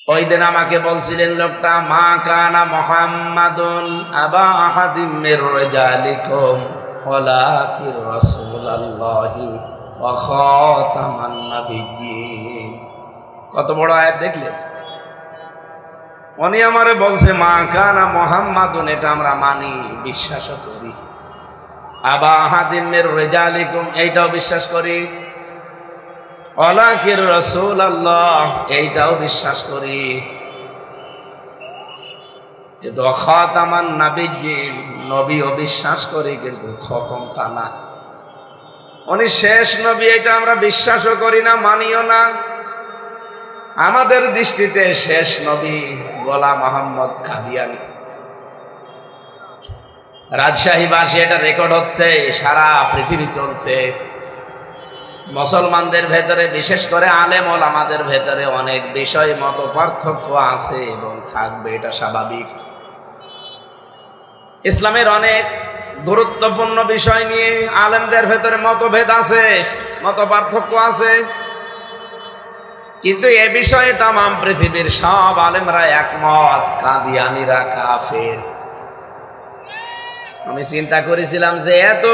ওই দিন আমাকে বলছিলেন লোকটা, মা কানা মুহাম্মাদুন আবা আহাদিম মির রিজালিকুম ওয়ালাকিন রাসূলুল্লাহি ওয়া খাতামান নাবিয়্যিন। কত বড় আয়াত দেখলেন। উনি আমারে বলছে মা কানা মুহাম্মাদুন, এটা আমরা মানি, বিশ্বাস করি। আবা আহাদিম মির রিজালিকুম, এইটাও বিশ্বাস করি। ওয়ালাকিন রাসূলুল্লাহ, এইটাও বিশ্বাস করি। কিন্তু খাতামান নাবিয়্যিন, নবীও বিশ্বাস করি, কিন্তু খতমটা না। উনি শেষ নবী, এটা আমরা বিশ্বাসও করি না, মানিও না। আমাদের দৃষ্টিতে শেষ নবী গোলাম মোহাম্মদ কাদিয়ানী। রাজশাহী বাসী, এটা রেকর্ড হচ্ছে, সারা পৃথিবী চলছে। মুসলমানদের ভেতরে, বিশেষ করে আলেম ওলামাদের ভেতরে অনেক বিষয় মত পার্থক্য আছে এবং থাকবে, এটা স্বাভাবিক। ইসলামের অনেক গুরুত্বপূর্ণ বিষয় নিয়ে আলেমদের ভেতরে মতভেদ আছে, মত পার্থক্য আছে, কিন্তু এ বিষয়ে তাম পৃথিবীর সব আলেমরা একমত, কাদিয়ানীরা কাফের। আমি চিন্তা করেছিলাম যে এত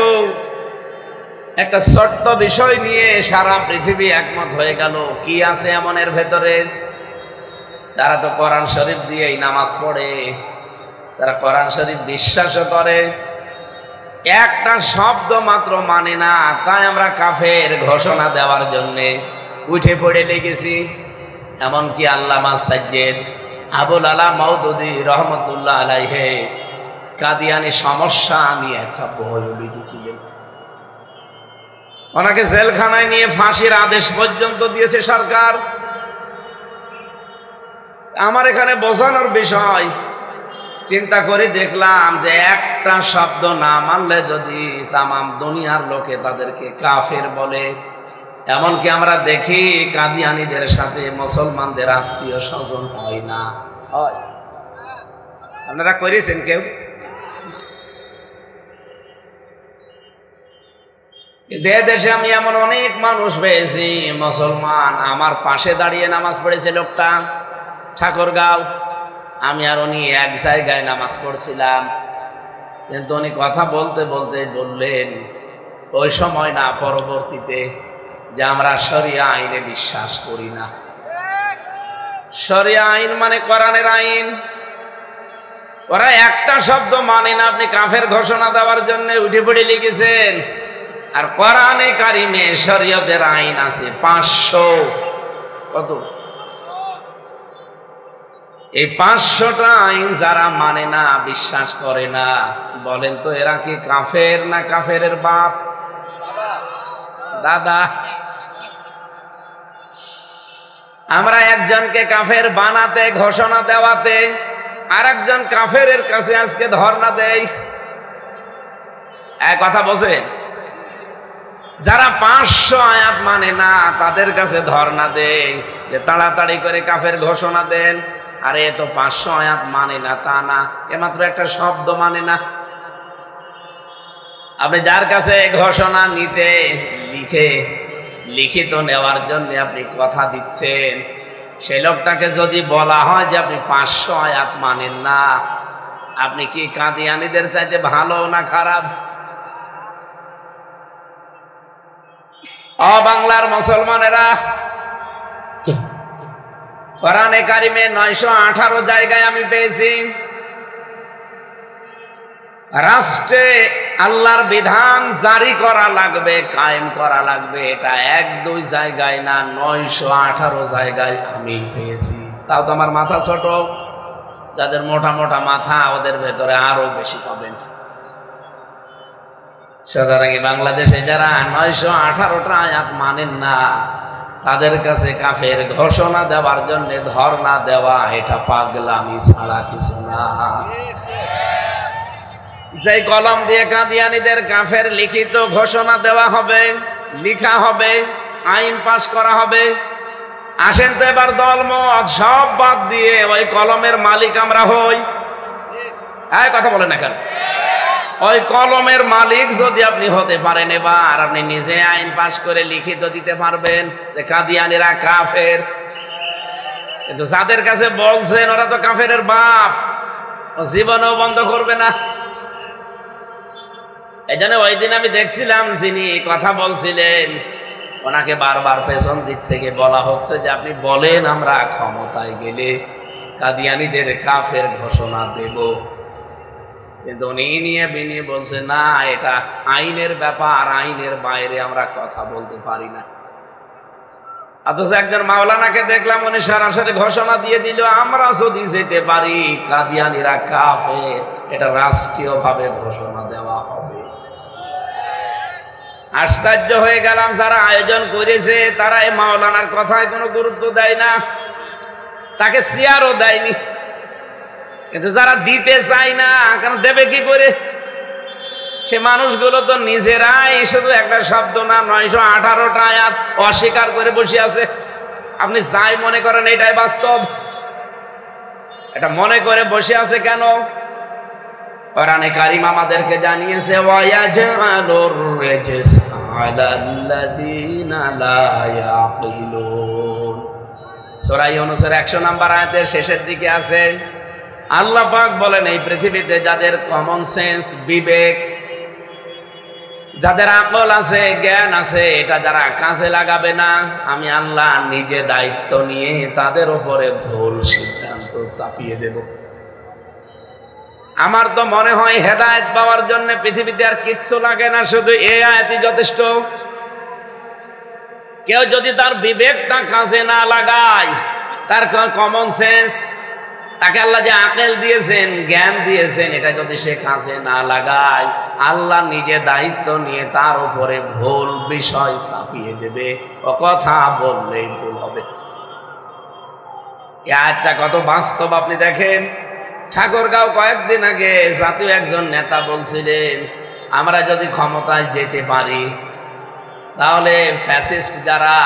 একটা ছোট্ট বিষয় নিয়ে সারা পৃথিবী একমত হয়ে গেল, কি আছে এমন এর ভেতরে? তারা তো কোরআন শরীফ দিয়েই নামাজ পড়ে, তারা কোরআন শরীফ বিশ্বাসও করে, একটা শব্দ মাত্র মানে না, তাই আমরা কাফের ঘোষণা দেওয়ার জন্যে উঠে পড়ে লেগেছি। এমনকি আল্লামা সাজ্জেদ আবুল আলা মওদুদী রহমতুল্লাহ আলাইহে কাদিয়ানী সমস্যা নিয়ে একটা বই লিখেছিলেন। ওনাকে জেলখানায় নিয়ে ফাঁসির আদেশ পর্যন্ত দিয়েছে সরকার। আমার এখানে বোঝানোর বিষয়, চিন্তা করে দেখলাম যে একটা শব্দ না মানলে যদি তামাম দুনিয়ার লোকে তাদেরকে কাফের বলে, এমনকি আমরা দেখি কাদিয়ানীদের সাথে মুসলমানদের আত্মীয় স্বজন হয় না। হয়? আপনারা করেছেন কেউ? দেশে আমি এমন অনেক মানুষ পেয়েছি মুসলমান, আমার পাশে দাঁড়িয়ে নামাজ পড়েছে লোকটা, ঠাকুরগাঁও। আমি আর উনি এক জায়গায় নামাজ পড়ছিলাম, কিন্তু উনি কথা বলতে বলতে বললেন ওই সময় না, পরবর্তীতে, যে আমরা শরিয়া আইনে বিশ্বাস করি না। শরিয়া আইন মানে কোরআনের আইন। ওরা একটা শব্দ মানে না, আপনি কাফের ঘোষণা দেওয়ার জন্য উঠে পড়ে লিখেছেন। আর কোরআনে কারিমে শরীয়তের আইন আছে 500। কত? এই 500টা আইন যারা মানে না, বিশ্বাস করে না, বলেন তো এরা কি কাফের না কাফেরের বাপ দাদা? আমরা একজনকে কাফের বানাতে, ঘোষণা দেওয়াতে, আর একজন কাফেরের কাছে আজকে ধর্ণা দেই। এক কথা বলছেন, যারা 500 আয়াত মানে না তাদের কাছে ধর্ণা দেয় যে তাড়াতাড়ি করে কাফের ঘোষণা দেন। আরে এ তো 500 আয়াত মানে না, তা না, এ মাত্র একটা শব্দ মানে না। আপনি যার কাছে ঘোষণা নিতে, লিখিত নেওয়ার জন্য আপনি কথা দিচ্ছেন, সেই লোকটাকে যদি বলা হয় যে আপনি 500 আয়াত মানেন না, আপনি কি কাদিয়ানীদের চাইতে ভালো না খারাপ? বাংলার মুসলমানেরা কোরআনে কারিমে 918 জায়গায় আমি পেয়েছি রাষ্ট্রে আল্লাহর বিধান জারি করা লাগবে, কায়েম করা লাগবে, এটা 1-2 জায়গায় না, 918 জায়গায় আমি পেয়েছি। তাও তো আমার মাথা ছোট, যাদের মোটা মোটা মাথা ওদের ভেতরে আরো বেশি পাবেন। সুতরাং বাংলাদেশে যারা 918টা আয়াত মানেন না, তাদের কাছে কাফের ঘোষণা দেওয়ার জন্য ধর্ণা দেওয়া এটা পাগলামি ছাড়া কিছু না। যে কলম দিয়ে কাদিয়ানীদের কাফের লিখিত ঘোষণা দেওয়া হবে, লিখা হবে, আইন পাশ করা হবে, আসেন তো এবার দলমত সব বাদ দিয়ে ওই কলমের মালিক আমরা হই। কথা বলেন না কেন? ওই কলমের মালিক যদি আপনি হতে পারেন, এবার আপনি নিজে আইন পাশ করে লিখিত দিতে পারবেন যে কাদিয়ানীরা কাফের। কিন্তু যাদের কাছে বলছেন ওরা তো কাফেরের বাপ, জীবনেও বন্ধ করবে না। এই জন্য ওই দিন আমি দেখছিলাম যিনি কথা বলছিলেন ওনাকে বারবার পেছন দিক থেকে বলা হচ্ছে যে আপনি বলেন আমরা ক্ষমতায় গেলে কাদিয়ানীদের কাফের ঘোষণা দেব, কিন্তু উনি নিয়ে বিনিয়ে বলছে না, এটা আইনের ব্যাপার, আইনের বাইরে আমরা কথা বলতে পারি না। অথচ একজন মাওলানাকে দেখলাম উনি সরাসরি ঘোষণা দিয়ে দিল আমরা যদি যেতে পারি কাদিয়ানীরা কাফের, এটা রাষ্ট্রীয়ভাবে ঘোষণা দেওয়া হবে। আশ্চর্য হয়ে গেলাম, যারা আয়োজন করেছে তারা এই মাওলানার কথায় কোনো গুরুত্ব দেয় না, তাকে চেয়ারও দেয়নি। কিন্তু যারা দিতে চায় না, কারণ দেবে কি করে? সে মানুষগুলো তো নিজেরাই শুধু একটা শব্দ না 918টা আয়াত অস্বীকার করে বসে আছে। আপনি যাই মনে করেন এটাই বাস্তব, এটা মনে করে বসে আছে কেন? কোরআনে কারীম আমাদেরকে জানিয়েছে ওয়ায়াজআলুর রিজসা আলাল্লাযীনা লা ইয়াকিলুন। সূরা ইউনূসের 100 নম্বর আয়াতের শেষের দিকে আছে, আল্লাহ পাক বলেন এই পৃথিবীতে যাদের কমন সেন্স, বিবেক, যাদের আকল আছে, জ্ঞান আছে, এটা যারা কাজে লাগাবে না, আমি আল্লাহ নিজে দায়িত্ব নিয়ে তাদের উপরে ভুল সিদ্ধান্ত চাপিয়ে দেব। আমার তো মনে হয় হেদায়েত পাওয়ার জন্য পৃথিবীতে আর কিচ্ছু লাগে না, শুধু এই আয়াতই যথেষ্ট। কেউ যদি তার বিবেকটা কাজে না লাগায়, তার কমন সেন্স, তাকে আল্লাহ যে আকল দিয়েছেন, জ্ঞান দিয়েছেন, এটা যদি সে কাজে না লাগায়, আল্লাহ নিজে দায়িত্ব নিয়ে তার উপরে ভুল বিষয় চাপিয়ে দেবে। ও কথা বললেই ভুল হবে। এই আয়াতটা কত বাস্তব আপনি দেখেন। ঠাকুরগাঁও কয়েকদিন আগে জাতীয় একজন নেতা বলছিলেন আমরা যদি ক্ষমতায় যেতে পারি তাহলে ফ্যাসিস্ট যারা,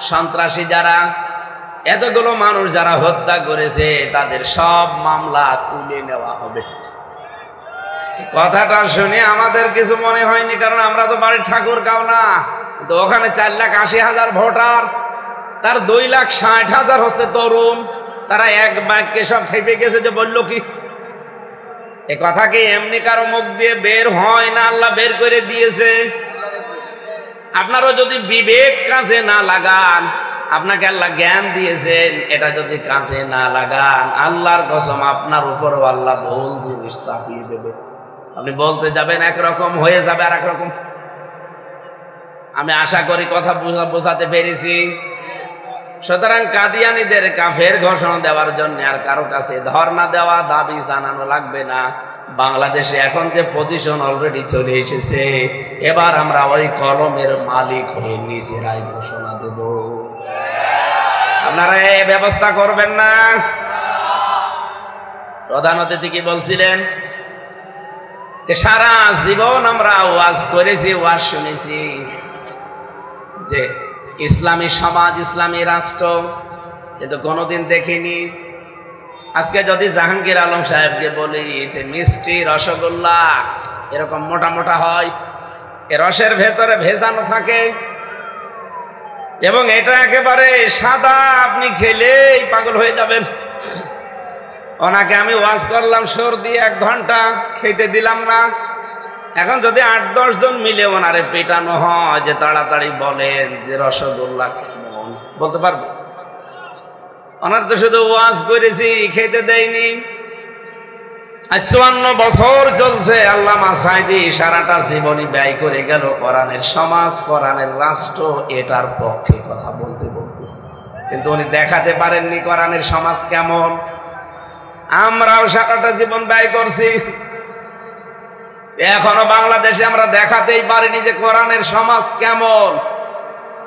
সন্ত্রাসী যারা, এতগুলো মানুষ যারা হত্যা করেছে তাদের সব মামলা তুলে নেওয়া হবে। কথাটা শুনে আমাদের কিছু মনে হয়নি, কারণ আমরা তো বাড়ি ঠাকুরগাঁও না, কিন্তু ওখানে 4,80,000 ভোটার, তার 2,60,000 হচ্ছে তরুণ। তারা এক বাক্যে সব খেপে গেছে যে বললো কি? এ কথা কি এমনি কারো মুখ দিয়ে বের হয় না, আল্লাহ বের করে দিয়েছে। আপনারও যদি বিবেক কাজে না লাগান, আপনাকে আল্লাহ জ্ঞান দিয়েছেন, এটা যদি কাজে না লাগান, আল্লাহর কসম আপনার উপরও আল্লাহ ভুল জিনিস চাপিয়ে দেবে। আপনি বলতে যাবেন একরকম, হয়ে যাবে আর একরকম। আমি আশা করি কথা বোঝাতে পেরেছি। সুতরাং কাদিয়ানীদের কাফের ঘোষণা দেওয়ার জন্য আর কারো কাছে ধর্ণা দেওয়া, দাবি জানানো লাগবে না। বাংলাদেশে এখন যে পজিশন অলরেডি চলে এসেছে, এবার আমরা ওই কলমের মালিক হয়ে নিজেরাই ঘোষণা দেব। আপনারা এই ব্যবস্থা করবেন না? প্রধান অতিথি কি বলছিলেন? সারা জীবন আমরা ওয়াজ করেছি, ওয়াজ শুনেছি যে ইসলামী সমাজ, ইসলামী রাষ্ট্র, কিন্তু কোনোদিন দেখিনি। আজকে যদি জাহাঙ্গীর আলম সাহেবকে বলি যে মিষ্টি, রসগোল্লা এরকম মোটা মোটা হয়, এ রসের ভেতরে ভেজানো থাকে এবং এটা একেবারে সাদা, আপনি খেলেই পাগল হয়ে যাবেন। ওনাকে আমি ওয়াজ করলাম সর্দি 1 ঘন্টা, খেতে দিলাম না। এখন যদি 8-10 জন মিলে ওনারে পেটানো হয় যে তাড়াতাড়ি বলেন যে রসগোল্লা কেমন, বলতে পারবো? ওনার তো শুধু ওয়াজ করেছি, খেতে দেয়নি। 54 বছর চলছে, আল্লামা সাঈদী সারাটা জীবনী ব্যয় করে গেল কোরআনের সমাজ, কোরআনের রাষ্ট্র, এটার পক্ষে কথা বলতে বলতে, কিন্তু উনি দেখাতে পারেননি কোরআনের সমাজ কেমন। আমরাও সারাটা জীবন ব্যয় করছি, এখনো বাংলাদেশে আমরা দেখাতেই পারিনি যে কোরআনের সমাজ কেমন।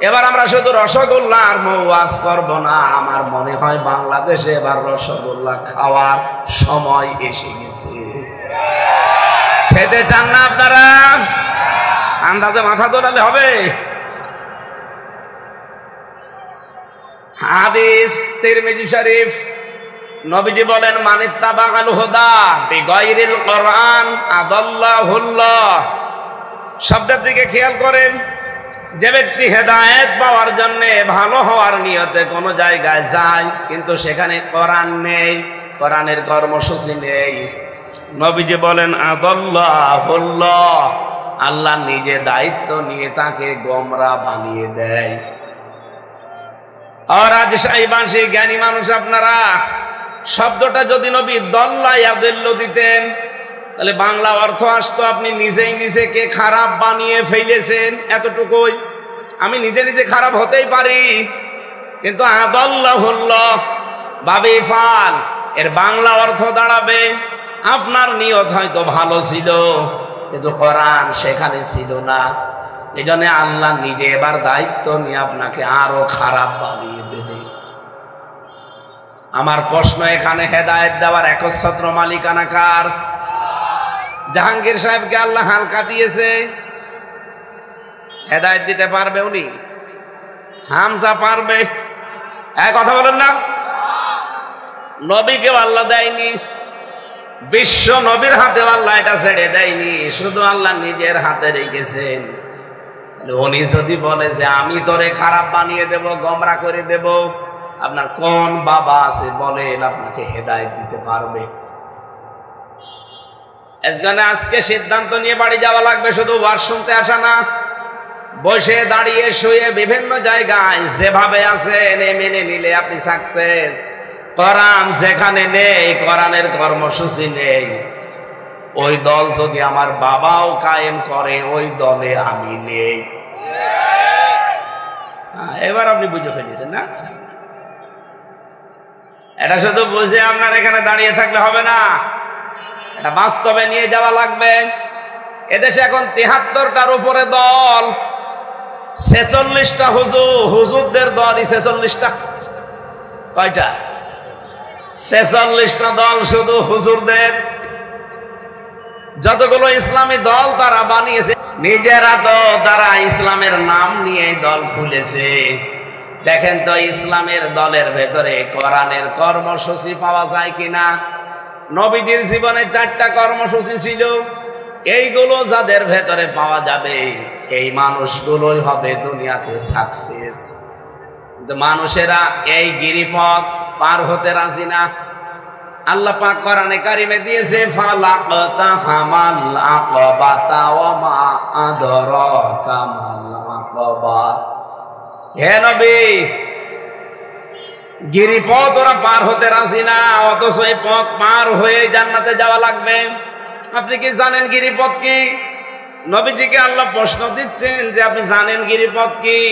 এবার আমরা শুধু রসগোল্লা আর ওয়াজ করব না, আমার মনে হয় বাংলাদেশে এবার রসগোল্লা খাওয়ার সময় এসে গেছে। খেতে চান না আপনারা? আন্দাজে মাথা দোলালে হবে? হাদিস তিরমিজি শরীফ, নবীজি বলেন মানিত্তাবাআল হুদা বিগাইরিল কোরআন আদাল্লাহুল্লাহ। শব্দের দিকে খেয়াল করেন। যে ব্যক্তি হেদায়েত পাওয়ার জন্য ভালো হওয়ার নিয়তে কোনো জায়গায় যায় কিন্তু সেখানে কোরআন নেই, কোরআনের কর্মসূচি নেই, নবীজি বলেন আদাল্লাহুল্লাহ, আল্লাহ নিজে দায়িত্ব নিয়ে তাকে গোমরা বানিয়ে দেয়। আর আজ সাইবানসি জ্ঞানী মানুষ আপনারা, শব্দটা যদি নবী দল্লা ইয়াদিল্লু দিতেন তাহলে বাংলা অর্থ আসতো আপনি নিজেই নিজেকে খারাপ বানিয়ে ফেলেছেন, এতটুকুই। আমি নিজে নিজে খারাপ হতেই পারি, কিন্তু আদাল্লাহুল্লাহ বাবে ফাল এর বাংলা অর্থ দাঁড়াবে আপনার নিয়ত হয়তো ভালো ছিল কিন্তু কোরআন সেখানে ছিল না, এই জন্য আল্লাহ নিজে এবার দায়িত্ব নিয়ে আপনাকে আরো খারাপ বানিয়ে দেবে। আমার প্রশ্ন, এখানে হেদায়েত দেওয়ার একচ্ছত্র মালিকানা কার? জাহাঙ্গীর সাহেবকে আল্লাহ হালকা দিয়েছে, হেদায়েত দিতে পারবে উনি? হামজা পারবে? এক কথা বলেন না। নবীকেও আল্লাহ দেয়নি, বিশ্ব নবীর হাতে আল্লাহ এটা ছেড়ে দেয়নি, শুধু আল্লাহ নিজের হাতে রেখেছেন। উনি যদি বলে যে আমি তোরে খারাপ বানিয়ে দেব, গোমরা করে দেব, আপনার কোন বাবা আছে বলেন আপনাকে হেদায়েত দিতে পারবে? আজকে সিদ্ধান্ত নিয়ে বাড়ি যাওয়া লাগবে, শুধু ওয়াজ শুনতে আসা না, বসে দাঁড়িয়ে শুয়ে বিভিন্ন জায়গায় যেভাবে আছেন মেনে নিলে আপনি সাকসেস। কোরআন যেখানে নেই, কোরআনের কর্মসূচি নেই, ওই দল যদি আমার বাবাও কায়েম করে ওই দলে আমি নেই। এবার আপনি বুঝে ফেলেছেন না? এটা শুধু বুঝে আপনার এখানে দাঁড়িয়ে থাকলে হবে না, এটা বাস্তবে নিয়ে যাওয়া লাগবে। এদেশে এখন ৭৩টার উপরে দল, ৪৬টা হুজুরদের দলই ৪৬টা। কয়টা? ৪৬টা দল শুধু হুজুরদের। যতগুলো ইসলামী দল তারা বানিয়েছে, নিজেরা তো তারা ইসলামের নাম নিয়ে দল খুলেছে। দেখেন তো ইসলামের দলের ভেতরে কোরআনের কর্মসূচি পাওয়া যায় কিনা? নবীজির জীবনে 4টা কর্মসূচি ছিল, এইগুলো যাদের ভেতরে পাওয়া যাবে এই মানুষগুলোই হবে দুনিয়াতে সাকসেস। কিন্তু মানুষেরা এই গিরিপথ পার হতে রাজি না। আল্লাহ পাক কোরআনে কারিমে দিয়েছে ফালাকতাহামাল আকাবাতা ওয়া মা আদরাকা মাল আকাবা। হে নবী, গিরিপথ ওরা পার হতে রাজি না, অথচ এই পথ পার হয়ে জান্নাতে যাওয়া লাগবে। আপনি কি জানেন গিরিপথ কি? নবীজিকে আল্লাহ প্রশ্ন দিচ্ছেন যে আপনি জানেন গিরিপথ কি?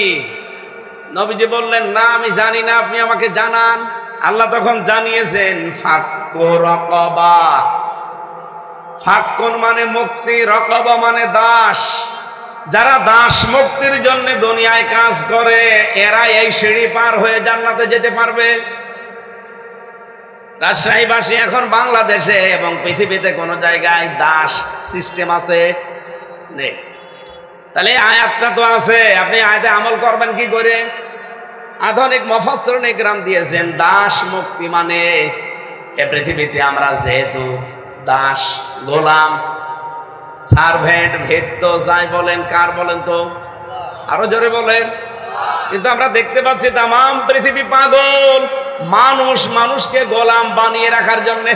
নবীজি বললেন না আমি জানি না, আপনি আমাকে জানান। আল্লাহ তখন জানিয়েছেন ফাক্কু রাকাবা। ফাক্কুন মানে মুক্তি, রাকাবা মানে দাস। যারা দাস মুক্তির জন্য দুনিয়ায় কাজ করে এরা এই সিঁড়ি পার হয়ে জান্নাতে যেতে পারবে। রাজশাহীবাসী এখন বাংলাদেশে এবং পৃথিবীতে কোন জায়গায় দাস সিস্টেম আছে নেই? তাহলে আয়াতটা তো আছে, আপনি আয়াতে আমল করবেন কি করে? আধুনিক মুফাসসিরিন ইকরাম দিয়েছেন দাস মুক্তি মানে এই পৃথিবীতে আমরা যেহেতু দাস, গোলাম, সার্ভেন্ট, ভৃত্য যাই বলেন, কার বলেন তো? আরো জোরে বলেন। কিন্তু আমরা দেখতে পাচ্ছি তামাম পৃথিবী পাগল, মানুষ মানুষকে গোলাম বানিয়ে রাখার জন্য।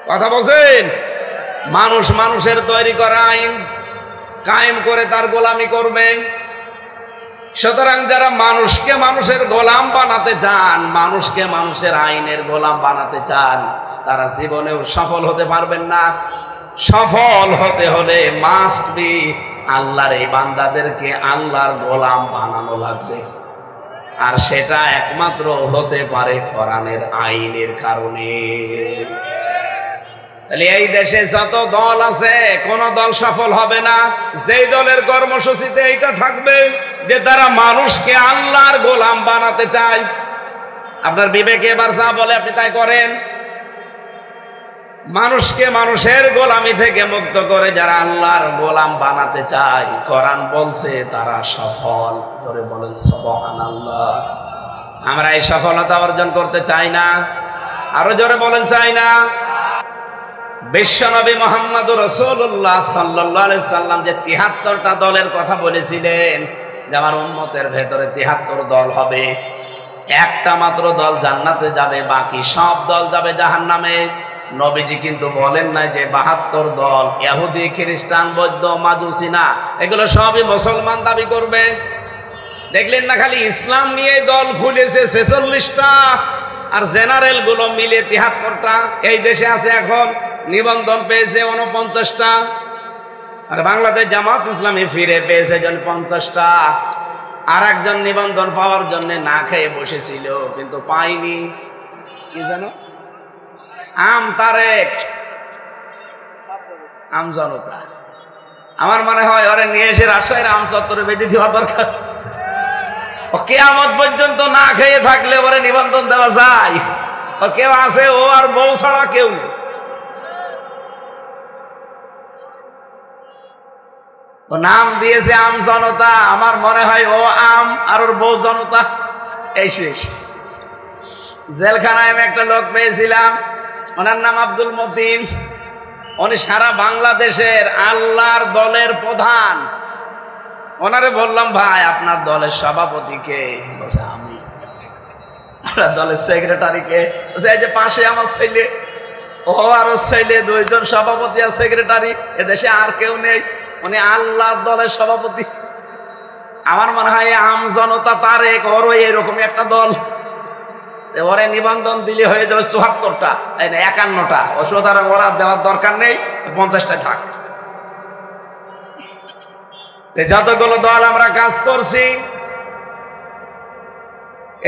কথা বলছেন? মানুষ মানুষের তৈরি করা আইন কায়েম করে তার গোলামি করবে। সুতরাং যারা মানুষকে মানুষের গোলাম বানাতে চান, মানুষকে মানুষের আইনের গোলাম বানাতে চান, তারা জীবনেও সফল হতে পারবেন না। সফল হতে হলে মাস্ট বি আল্লাহর এই বান্দাদেরকে আল্লাহর গোলাম বানানো লাগবে, আর সেটা একমাত্র হতে পারে কোরআনের আইনের কারণে। তাহলে এই দেশে যত দল আছে কোন দল সফল হবে না যেই দলের কর্মসূচিতে এইটা থাকবে যে তারা মানুষকে আল্লাহর গোলাম বানাতে চায়। আপনার বিবেকে এবার যা বলে আপনি তাই করেন। মানুষকে মানুষের গোলামি থেকে মুক্ত করে যারা আল্লাহর গোলাম বানাতে চায়, কোরআন বলছে তারা সফল। জোরে বলেন সুবহানাল্লাহ। আমরা এই সফলতা অর্জন করতে চাই না? আরো জোরে বলেন চাই না? বিশ্বনবী মুহাম্মদুর রাসূলুল্লাহ সাল্লাল্লাহু আলাইহি সাল্লাম যে ৭৩টা দলের কথা বলেছিলেন যে আমার উম্মতের ভেতরে ৭৩ দল হবে, একটা মাত্র দল জান্নাতে যাবে, বাকি সব দল যাবে জাহান্নামে। নবীজি কিন্তু বলেন না যে ৭২ দল ইহুদি, খ্রিস্টান, বৌদ্ধ, মাজুসি না, এগুলো সবই মুসলমান দাবি করবে। দেখলেন না খালি ইসলাম নিয়ে দল খুলেছে ৪৬টা, আর জেনারেল গুলো মিলে ৭৩টা। এই দেশে আছে এখন নিবন্ধন পেয়েছে ৪৯টা, আর বাংলাদেশ জামাত ইসলামী ফিরে পেয়েছে 50টা। আর একজন নিবন্ধন পাওয়ার জন্য না খেয়ে বসেছিল কিন্তু পাইনি, কি জানো, আম তারেক, আম জনতা। আমার মনে হয় ওরে নিয়ে এসে রাজশাহীর আম চত্বরে বেঁধে দেওয়া দরকার। ও কিয়ামত পর্যন্ত না খেয়ে থাকলে ওরে নিবন্ধন দেওয়া যায়। ও কেউ আছে, ও আর বউ ছাড়া কেউ নেই। ও নাম দিয়েছে আম জনতা, আমার মনে হয় ও আম আর ওর বউ জনতা, এই শেষ। জেলখানায় আমি একটা লোক পেয়েছিলাম, ওনার নাম আব্দুল মতিন। উনি সারা বাংলাদেশের আল্লাহর দলের প্রধান। ওনারে বললাম, ভাই আপনার দলের সভাপতি কে? বলছে আমি। আপনার দলের সেক্রেটারি কে? এই যে পাশে আমার ছেলে, ও আর ওর ছেলে, 2 জন সভাপতি আর সেক্রেটারি, এদেশে আর কেউ নেই। উনি আল্লাহর দলের সভাপতি। আমার মনে হয় আম জনতা তারেক ওরও এরকমই একটা দল। ওরে নিবন্ধন দিলে হয়ে যাবে ৭৪টা, ৫১টা। ও সুতরাং ওরা দেওয়ার দরকার নেই, 50টা থাক। যতগুলো দল আমরা কাজ করছি,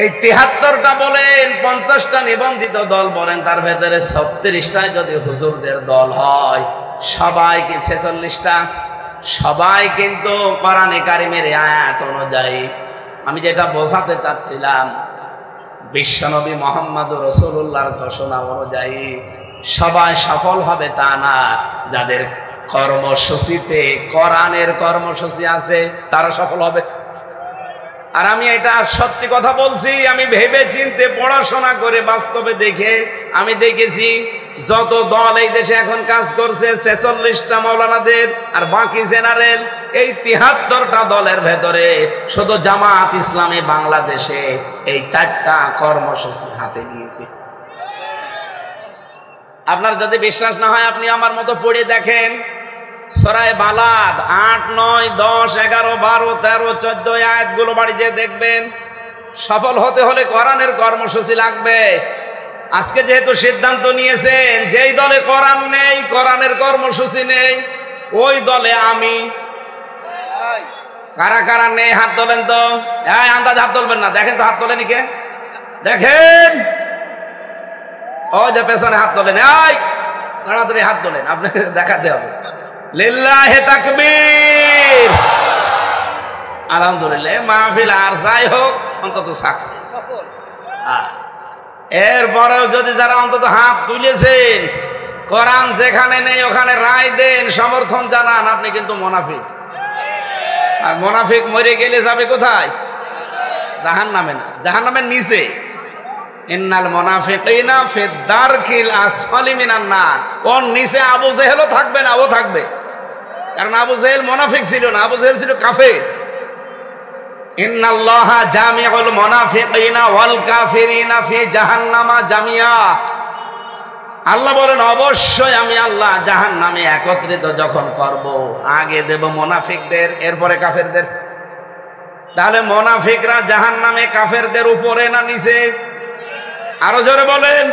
এই ৭৩টা বলেন, 50টা নিবন্ধিত দল বলেন, তার ভেতরে ৩৬টায় যদি হুজুরদের দল হয়, সবাই কি ৪৬টা? সবাই কিন্তু কোরআনে কারিমের আয়াত অনুযায়ী। আমি যেটা বোঝাতে চাচ্ছিলাম, বিশ্বনবী মুহাম্মদুর রাসূলুল্লাহর ঘোষণা অনুযায়ী সবাই সফল হবে তা না। যাদের কর্মসূচিতে কোরআনের কর্মসূচি আছে তারা সফল হবে। আর আমি এটা সত্যি কথা বলছি, আমি ভেবে চিন্তে পড়াশোনা করে বাস্তবে দেখে আমি দেখেছি যত দল এই দেশে এখন কাজ করছে ৪৬টা মাওলানাদের আর বাকি জেনারেল, এই ৭৩টা দলের ভেতরে শুধু জামাত ইসলামী বাংলাদেশে এই 4টা কর্মসূচি হাতে নিয়েছে। আপনার যদি বিশ্বাস না হয় আপনি আমার মতো পড়ে দেখেন, সূরা বালাদ ৮, ৯, ১০, ১১, ১২, ১৩, ১৪ আয়াতগুলো বাড়ি যেয়ে দেখবেন। সফল হতে হলে কোরআনের কর্মসূচি লাগবে। আজকে যেহেতু সিদ্ধান্ত নিয়েছেন যেই দলে কোরআন নেই, কোরআনের কর্মসূচি নেই, ওই দলে আমি। কারা কারা নেই হাত তোলেন তো। আন্দাজ হাত তুলবেন না, দেখেন তো হাত তোলেনি কে, দেখেন। ও যে পেছনে হাত তোলেন, তাড়াতাড়ি হাত তোলেন, আপনাকে দেখাতে হবে। লিল্লাহি তাকবীর। আলহামদুলিল্লাহ, মাহফিল আর যাই হোক অন্তত সাকসেস। এরপরেও যদি যারা অন্তত হাত তুলেছেন, কোরআন যেখানে নেই ওখানে রায় দেন, সমর্থন জানান, আপনি কিন্তু মুনাফিক। আর মুনাফিক মরে গেলে যাবে কোথায়? জাহান্নামে না, জাহান্নামের নিচে। ইন্নাল মুনাফিকিনা ফিদ দারকিল আসফালি মিনান নার। ওর নিচে আবু জেহেলও থাকবে না, ও থাকবে। কারণ আবু জেহেল মুনাফিক ছিল না, আবু জেহেল ছিল কাফের। ইন্নাল্লাহা জামিউল মুনাফিকিনা ওয়াল কাফিরিনা ফি জাহান্নামা জামিয়া। আল্লাহ বলেন অবশ্যই আমি আল্লাহ জাহান্নামে একত্রিত যখন করব, আগে দেব মুনাফিকদের, এরপরে কাফেরদের। তাহলে মুনাফিকরা জাহান্নামে কাফেরদের উপরে না নিচে? আরো জোরে বলেন।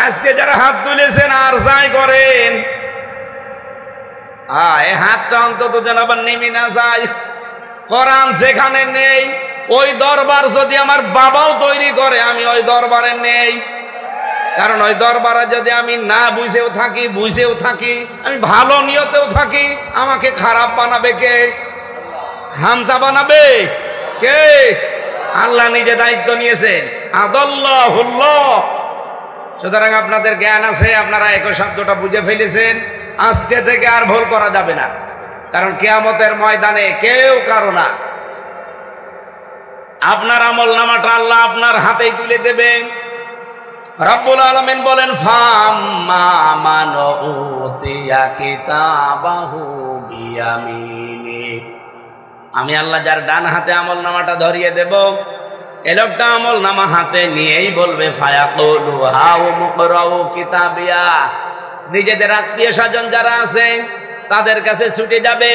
আজকে যারা হাত তুলেছেন আর যাই করেন, এই হাতটা অন্তত যেন আবার নেমে না যায়। কোরআন যেখানে নেই, ওই দরবার যদি আমার বাবাও তৈরি করে, আমি ওই দরবারে নেই। কারণ ওই দরবারে যদি আমি না বুঝেও থাকি, বুঝেও থাকি, আমি ভালো নিয়তেও থাকি, আমাকে খারাপ বানাবে কে? হামজা বানাবে কে? আল্লাহ নিজে দায়িত্ব নিয়েছেন। আদাল্লাহুল্লাহ। সুতরাং আপনাদের জ্ঞান আছে, আপনারা একই শব্দটা বুঝে ফেলেছেন। আজকে থেকে আর ভুল করা যাবে না, কারণ কিয়ামতের ময়দানে কেউ কারো না। আপনার আমল নামাটা আল্লাহ আপনার হাতেই তুলে দেবেন। রব্বুল আলামিন বলেন ফাম্মা মান উতিয়া কিতাবাহু বিয়ামিনি, আমি আল্লাহ যার ডান হাতে আমলনামাটা ধরিয়ে দেব, এ লোকটা আমলনামা হাতে নিয়েই বলবে ফায়াকুলু হাউ মুকরাউ কিতাবিয়া, নিজেদের আত্মীয় স্বজন যারা আছে তাদের কাছে ছুটে যাবে,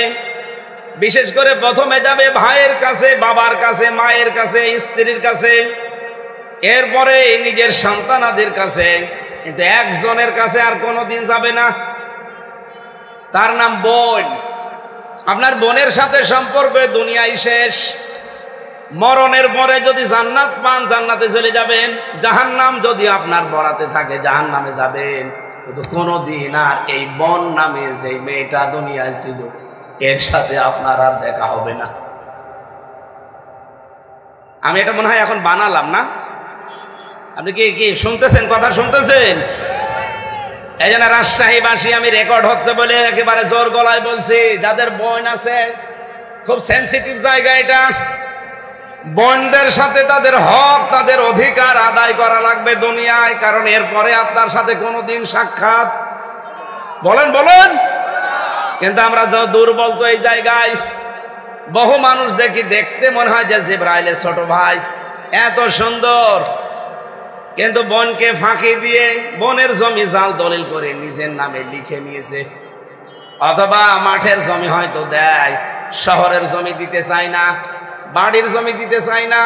বিশেষ করে প্রথমে যাবে ভাইয়ের কাছে, বাবার কাছে, মায়ের কাছে, স্ত্রীর কাছে, এরপরে নিজের সন্তানাদের কাছে, কিন্তু একজনের কাছে আর কোনোদিন যাবে না, তার নাম বোন। আপনার বোনের সাথে সম্পর্ক দুনিয়ায় শেষ, মরণের পরে যদি জান্নাত পান জান্নাতে চলে যাবেন, জাহান্নাম যদি আপনার বরাতে থাকে জাহান্নামে যাবেন, কিন্তু কোনোদিন আর এই বোন নামে যে মেয়েটা দুনিয়ায় ছিল এর সাথে আপনার আর দেখা হবে না। আমি এটা মনে হয় এখন বানালাম না, আপনি কি শুনতেছেন, কথা শুনতেছেন? এই জন্য রাজশাহীবাসী আমি রেকর্ড হচ্ছে বলে একেবারে জোর গলায় বলছি, যাদের বোন আছে, খুব সেন্সিটিভ জায়গা এটা, বোনদের সাথে তাদের হক, তাদের অধিকার আদায় করা লাগবে দুনিয়ায়, কারণ এরপরে আপনার সাথে কোনোদিন সাক্ষাৎ, বলেন বলেন। কিন্তু আমরা দুর্বল তো এই জায়গায়, বহু মানুষ দেখি দেখতে মনে হয় যে জিবরাইলের ছোট ভাই, এত সুন্দর, কিন্তু বোনকে ফাঁকি দিয়ে বোনের জমি জাল দলিল করে নিজের নামে লিখে নিয়েছে, অথবা মাঠের জমি হয়তো দেয়, শহরের জমি দিতে চায় না, বাড়ির জমি দিতে চায় না,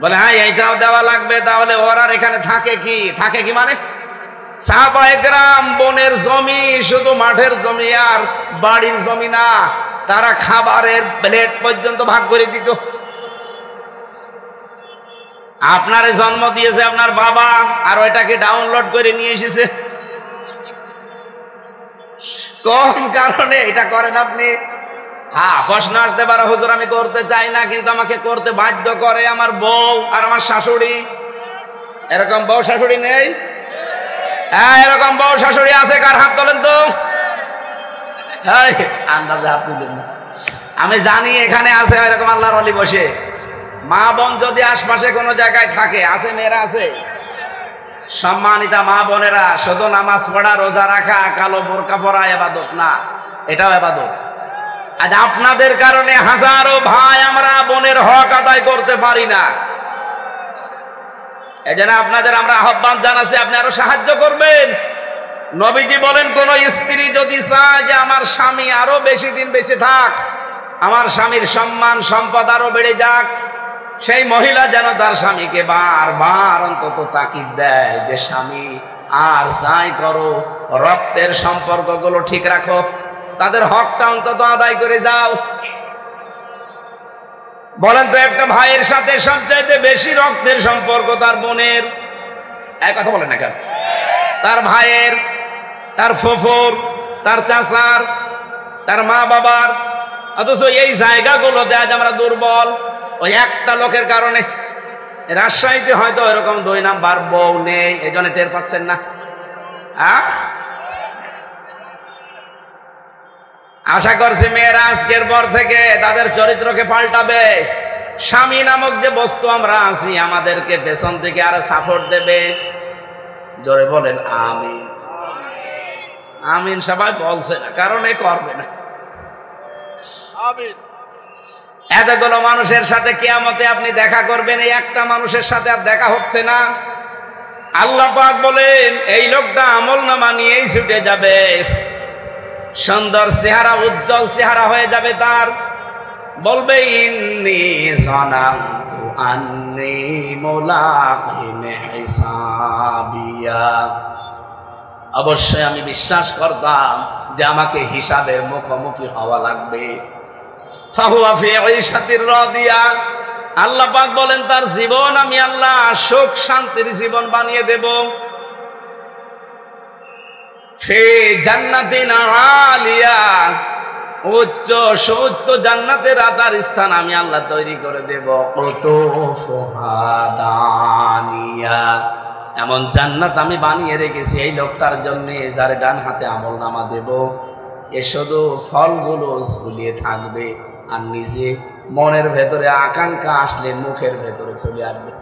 বলে হ্যাঁ এইটাও দেওয়া লাগবে, তাহলে ওরা এখানে থাকে কি মানে সাহাবায়ে কেরাম বোনের জমি শুধু মাঠের জমি আর বাড়ির জমি না, তারা খাবারের প্লেট পর্যন্ত ভাগ করে দিত। আপনারে জন্ম দিয়েছে আপনার বাবা, আর ওইটাকে ডাউনলোড করে নিয়ে এসেছে, কোন কারণে এটা করেন আপনি? হ্যাঁ, প্রশ্ন আসতে পারে হুজুর আমি করতে চাই না, কিন্তু আমাকে করতে বাধ্য করে আমার বউ আর আমার শাশুড়ি। এরকম বউ শাশুড়ি নেই? হ্যাঁ, এরকম বউ শাশুড়ি আছে, কার হাত তোলেন তো? আন্দাজে হাত তুলেন না, আমি জানি এখানে আছে এরকম আল্লাহর ওলি বসে। মা বোন যদি আশপাশে কোনো জায়গায় থাকে, আছে মেয়েরা আছে, সম্মানিতা মা বোনেরা, শুধু নামাজ পড়া, রোজা রাখা, কালো বোরকা পরা ইবাদত না, এটাও ইবাদত। আজ আপনাদের কারণে হাজারো ভাই আমরা বোনের হক আদায় করতে পারি না, এজন্য আপনাদের আমরা আহ্বান জানাচ্ছি, আপনি আরো সাহায্য করবেন। নবীজি বলেন, কোন স্ত্রী যদি চায় যে আমার স্বামী আরো বেশি দিন বেঁচে থাক, আমার স্বামীর সম্মান সম্পদ আরো বেড়ে যাক, সেই মহিলা যেন তার স্বামীকে বারবার অন্তত তাকিদ দেয় যে স্বামী আর যাই করো রক্তের সম্পর্কগুলো ঠিক রাখো, তাদের হকটা অন্তত আদায় করে যাও। বলেন তো, একটা ভাইয়ের সাথে সবচাইতে বেশি রক্তের সম্পর্ক তার বোনের, এক কথা বলেন না কেন? তার ভাইয়ের, তার ফুফুর, তার চাচার, তার মা বাবার, অথচ এই জায়গাগুলোতে আজ আমরা দুর্বল ওই একটা লোকের কারণে। রাজশাহীতে হয়তো এরকম 2 নাম্বার বউ নেই, এই জন্য টের পাচ্ছেন না। আশা করছি মেয়েরা আজকের পর থেকে তাদের চরিত্রকে পাল্টাবে, স্বামী নামক যে বস্তু আমরা আছি আমাদেরকে পেছন থেকে আরো সাপোর্ট দেবে। জোরে বলেন আমিন। আমিন সবাই বলছে না, কারণ এ করবে না। আমিন। এতগুলো মানুষের সাথে কিয়ামতে আপনি দেখা করবেন, এই একটা মানুষের সাথে আর দেখা হচ্ছে না। আল্লাহ পাক বলেন, এই লোকটা আমলনামা নিয়েই ছুটে যাবে, সুন্দর চেহারা, উজ্জ্বল চেহারা হয়ে যাবে তার, বলবে ইন্নী যানানতু আন্নী মুলাকিন হিসাবিয়া, অবশ্যই আমি বিশ্বাস করতাম যে আমাকে হিসাবের মুখোমুখি হওয়া লাগবে। ফাহুয়া ফি ঈশাতির রাদিয়া, আল্লাহ পাক বলেন তার জীবন আমি আল্লাহ সুখ শান্তির জীবন বানিয়ে দেব। ফি জান্নাতিন আলিয়া, উচ্চ সুউচ্চ জান্নাতের আতার স্থান আমি আল্লাহ তৈরি করে দেব। কুতুফুহা দানিয়া, এমন জান্নাত আমি বানিয়ে রেখেছি এই লোকটার জন্য, যার ডান হাতে আমলনামা দেব, এ শুধু ফলগুলো ঝুলিয়ে থাকবে, আর নিজে মনের ভেতরে আকাঙ্ক্ষা আসলে মুখের ভেতরে চলে আসবে।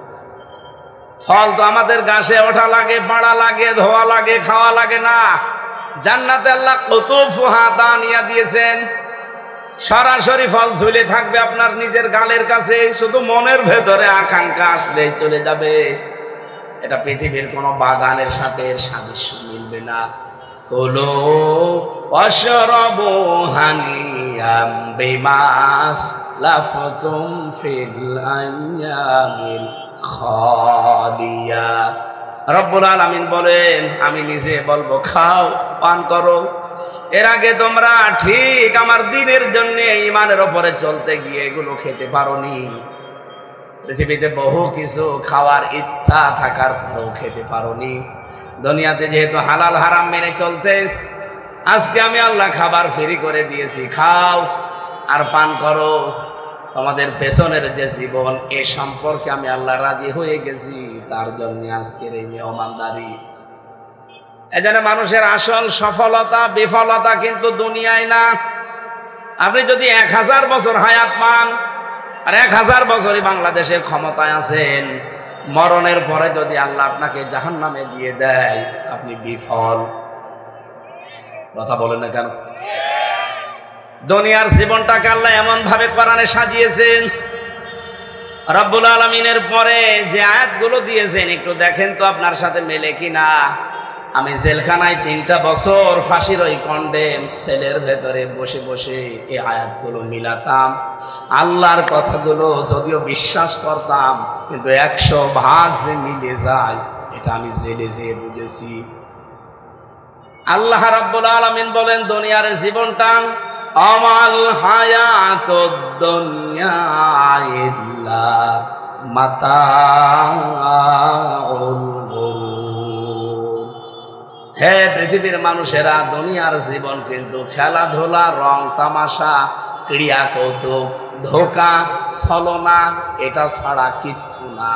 ফল তো আমাদের গাছে ওঠা লাগে, পাড়া লাগে, ধোয়া লাগে, খাওয়া লাগে না। জান্নাতে আল্লাহ কুতুফুহা দানিয়া দিয়েছেন, সরাসরি ফল ঝুলে থাকবে আপনার নিজের গালের কাছে, শুধু মনের ভেতরে আকাঙ্ক্ষা আসলেই চলে যাবে। এটা পৃথিবীর কোনো বাগানের সাথে এর সাদৃশ্য মিলবে না। কুলু ওয়াশরাবু হানিয়াম বিমাস লাফতুম ফিল আইয়ামিল খালিয়া। রব্বুল আলামিন বলেন, আমি নিজে বলবো খাও, পান করো। এর আগে তোমরা ঠিক আমার দ্বীনের জন্য, ঈমানের উপরে চলতে গিয়ে এগুলো খেতে পারোনি। পৃথিবীতে বহু কিছু খাওয়ার ইচ্ছা থাকার পরেও খেতে পারোনি। দুনিয়াতে যেহেতু হালাল হারাম মেনে চলতে, আজকে আমি আল্লাহ খাবার ফ্রি করে দিয়েছি, খাও আর পান করো। তোমাদের পেছনের যে জীবন, এ সম্পর্কে আমি আল্লাহ রাজি হয়ে গেছি, তার জন্য আজকের এই মেহমানদারি। এজন্য মানুষের আসল সফলতা বিফলতা কিন্তু দুনিয়ায় না। আপনি যদি 1000 বছর হায়াত পান আর 1000 বছরই বাংলাদেশের ক্ষমতায় আছেন, মরণের পরে যদি আল্লাহ আপনাকে জাহান্নামে দিয়ে দেয়, আপনি বিফল। কথা বলেন না কেন? দুনিয়ার জীবনটাকে আল্লাহ এমন ভাবে কোরআনে সাজিয়েছেন, রব্বুল আলামিনের পরে যে আয়াতগুলো দিয়েছেন একটু দেখেন তো আপনার সাথে মেলে কিনা। আমি জেলখানায় 3টা বছর ফাঁসির ওই কন্ডেম সেলের ভেতরে বসে বসে এই আয়াতগুলো মিলাতাম। আল্লাহর কথাগুলো যদিও বিশ্বাস করতাম, কিন্তু 100 ভাগ যে মিলে যায় এটা আমি জেলে যেয়ে বুঝেছি। আল্লাহ রাব্বুল আলামিন বলেন, দুনিয়ার জীবনটা আমাল হায়াতুদ দুনিয়া ইল্লা মাতাউল গুরুর। হে পৃথিবীর মানুষেরা, দুনিয়ার জীবন কিন্তু খেলাধুলা, রং তামাশা, ক্রিয়া কৌতুক, ধোঁকা, ছলনা, এটা ছাড়া কিচ্ছু না।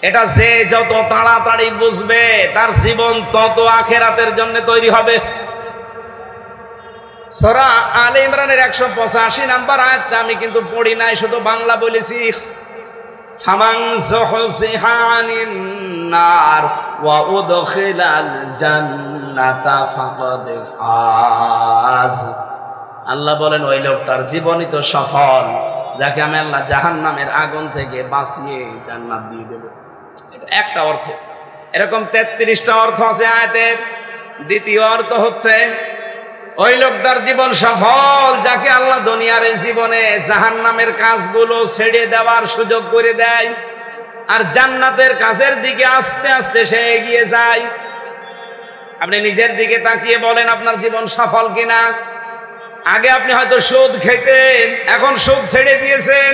এটা যে যত তাড়াতাড়ি বুঝবে, তার জীবন তত আখিরাতের জন্য তৈরি হবে। সূরা আলে ইমরানের 185 নম্বর আয়াতটা আমি কিন্তু পড়ি নাই, শুধু বাংলা বলেছি। ফামান যুহজিহা আনিন নার ওয়া উদখিলাল জান্নাতা ফাকাদ ফাজ। আল্লাহ বলেন, ওই লোকটার জীবনই তো সফল, যাকে আমি আল্লাহ জাহান্নামের আগুন থেকে বাঁচিয়ে জান্নাত দিয়ে দেব। এটা একটা অর্থ। এরকম 33টা অর্থ আছে আয়াতের। দ্বিতীয় অর্থ হচ্ছে, ওই লোকটার জীবন সফল, যাকে আল্লাহ দুনিয়ার এই জীবনে জাহান্নামের কাজগুলো ছেড়ে দেওয়ার সুযোগ করে দেয় আর জান্নাতের কাজের দিকে আস্তে আস্তে সে এগিয়ে যায়। আপনি নিজের দিকে তাকিয়ে বলেন আপনার জীবন সফল কিনা। আগে আপনি হয়তো সুদ খেতেন, এখন সুদ ছেড়ে দিয়েছেন।